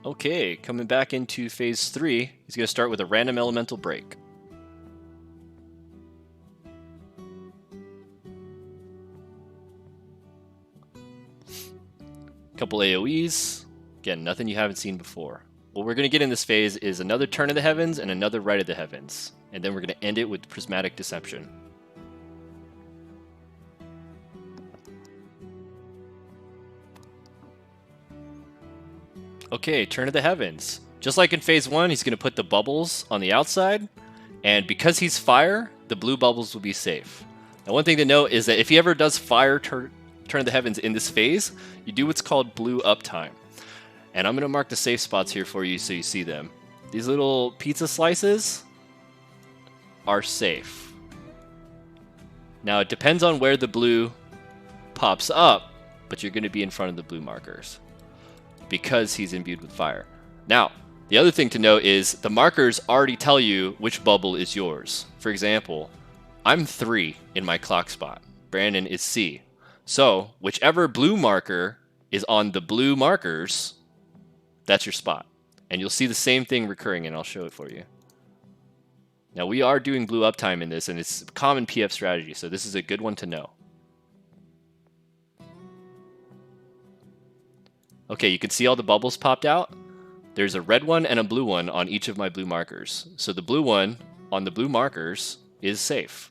Okay, coming back into phase 3, he's going to start with a random elemental break. Couple AoEs. Again, nothing you haven't seen before. What we're going to get in this phase is another Turn of the Heavens and another Right of the Heavens. And then we're going to end it with Prismatic Deception. Okay, Turn of the Heavens. Just like in phase 1, he's going to put the bubbles on the outside. And because he's fire, the blue bubbles will be safe. Now, one thing to note is that if he ever does fire Turn of the Heavens in this phase, you do what's called blue uptime. And I'm going to mark the safe spots here for you so you see them. These little pizza slices are safe. Now, it depends on where the blue pops up, but you're going to be in front of the blue markers because he's imbued with fire. Now, the other thing to note is the markers already tell you which bubble is yours. For example, I'm 3 in my clock spot. Brandon is C. So, whichever blue marker is on the blue markers, that's your spot. And you'll see the same thing recurring, and I'll show it for you. Now, we are doing blue uptime in this, and it's a common PF strategy, so this is a good one to know. Okay, you can see all the bubbles popped out. There's a red one and a blue one on each of my blue markers. So the blue one on the blue markers is safe.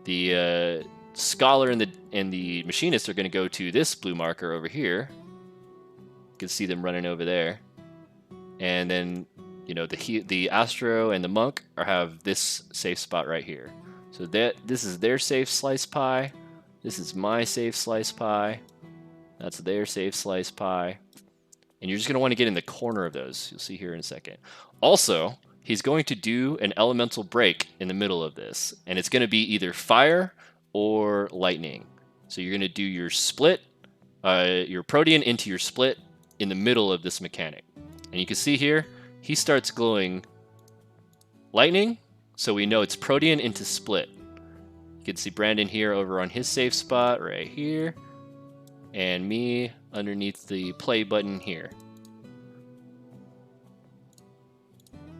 The scholar and the machinist are going to go to this blue marker over here. You can see them running over there. And then, you know, the Astro and the Monk have this safe spot right here. So this is their safe slice pie. This is my safe slice pie. That's their safe slice pie. And you're just going to want to get in the corner of those. You'll see here in a second. Also, he's going to do an elemental break in the middle of this. And it's going to be either fire or lightning. So you're going to do your split, your protean into your split in the middle of this mechanic. And you can see here, he starts glowing lightning. So we know it's protean into split. You can see Brandon here over on his safe spot right here. And me underneath the play button here.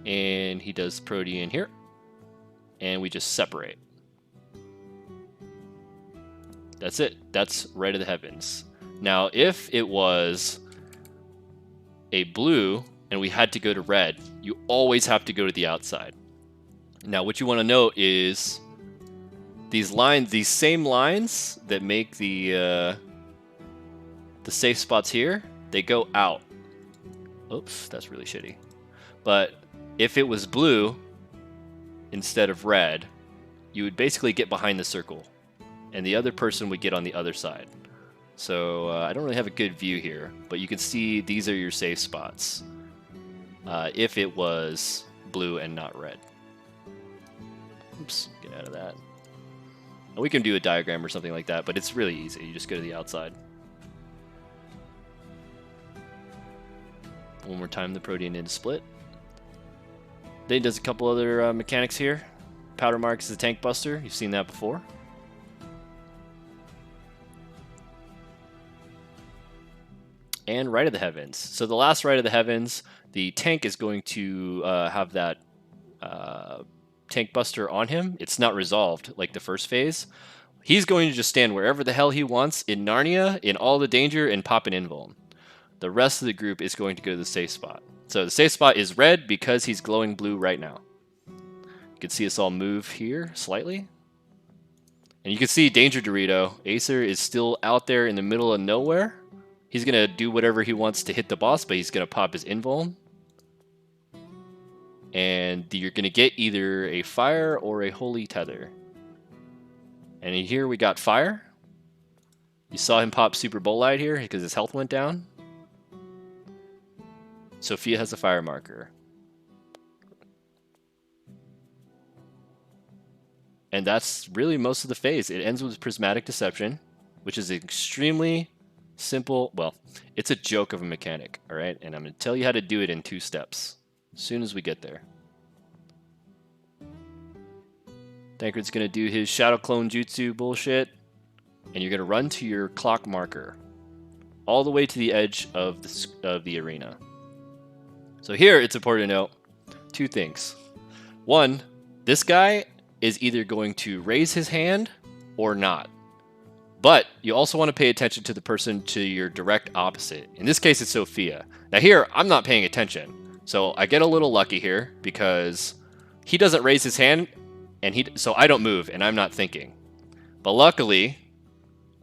And he does protean here. And we just separate. That's it. That's Right of the Heavens. Now, if it was a blue and we had to go to red, you always have to go to the outside. Now, what you want to note is these lines, these same lines that make the safe spots here, they go out. Oops, that's really shitty. But if it was blue instead of red, you would basically get behind the circle, and the other person would get on the other side. So I don't really have a good view here, but you can see these are your safe spots if it was blue and not red. Oops, get out of that. And we can do a diagram or something like that, but it's really easy. You just go to the outside. One more time, the protean into split. Then he does a couple other mechanics here. Powder Mark is the tank buster. You've seen that before. And Right of the Heavens. So the last Right of the Heavens, the tank is going to have that tank buster on him. It's not resolved like the first phase. He's going to just stand wherever the hell he wants in Narnia, in all the danger, and pop an invuln. The rest of the group is going to go to the safe spot. So the safe spot is red because he's glowing blue right now. You can see us all move here slightly. And you can see Danger Dorito. Acer is still out there in the middle of nowhere. He's going to do whatever he wants to hit the boss, but he's going to pop his invuln. And you're going to get either a fire or a holy tether. And in here we got fire. You saw him pop Super Bolide here because his health went down. Sophia has a fire marker. And that's really most of the phase. It ends with Prismatic Deception, which is extremely simple. Well, it's a joke of a mechanic, all right? And I'm going to tell you how to do it in 2 steps as soon as we get there. Tancred's going to do his Shadow Clone Jutsu bullshit, and you're going to run to your clock marker all the way to the edge of the arena. So here it's important to note two things. One, this guy is either going to raise his hand or not. But you also want to pay attention to the person to your direct opposite. In this case, it's Sophia. Now here, I'm not paying attention. So I get a little lucky here because he doesn't raise his hand, and so I don't move, and I'm not thinking. But luckily,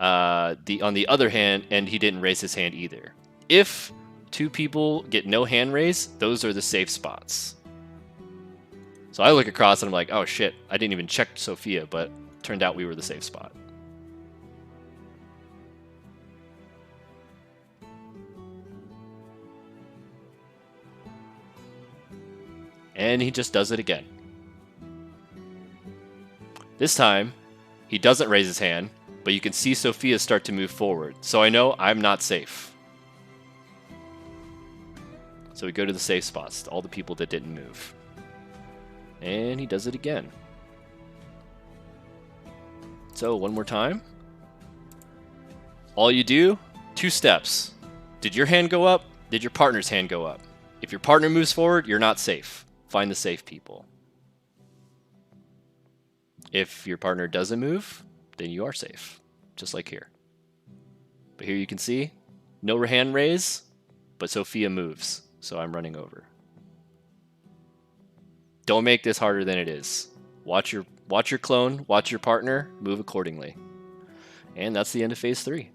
on the other hand, and he didn't raise his hand either. If two people get no hand raise, those are the safe spots. So I look across and I'm like, oh shit, I didn't even check Sophia, but turned out we were the safe spot. And he just does it again. This time, he doesn't raise his hand, but you can see Sophia start to move forward. So I know I'm not safe. So we go to the safe spots, all the people that didn't move. And he does it again. So one more time. All you do, 2 steps. Did your hand go up? Did your partner's hand go up? If your partner moves forward, you're not safe. Find the safe people. If your partner doesn't move, then you are safe, just like here. But here you can see, no hand raise, but Sophia moves, so I'm running over. Don't make this harder than it is. Watch your clone, watch your partner, move accordingly. And that's the end of phase 3.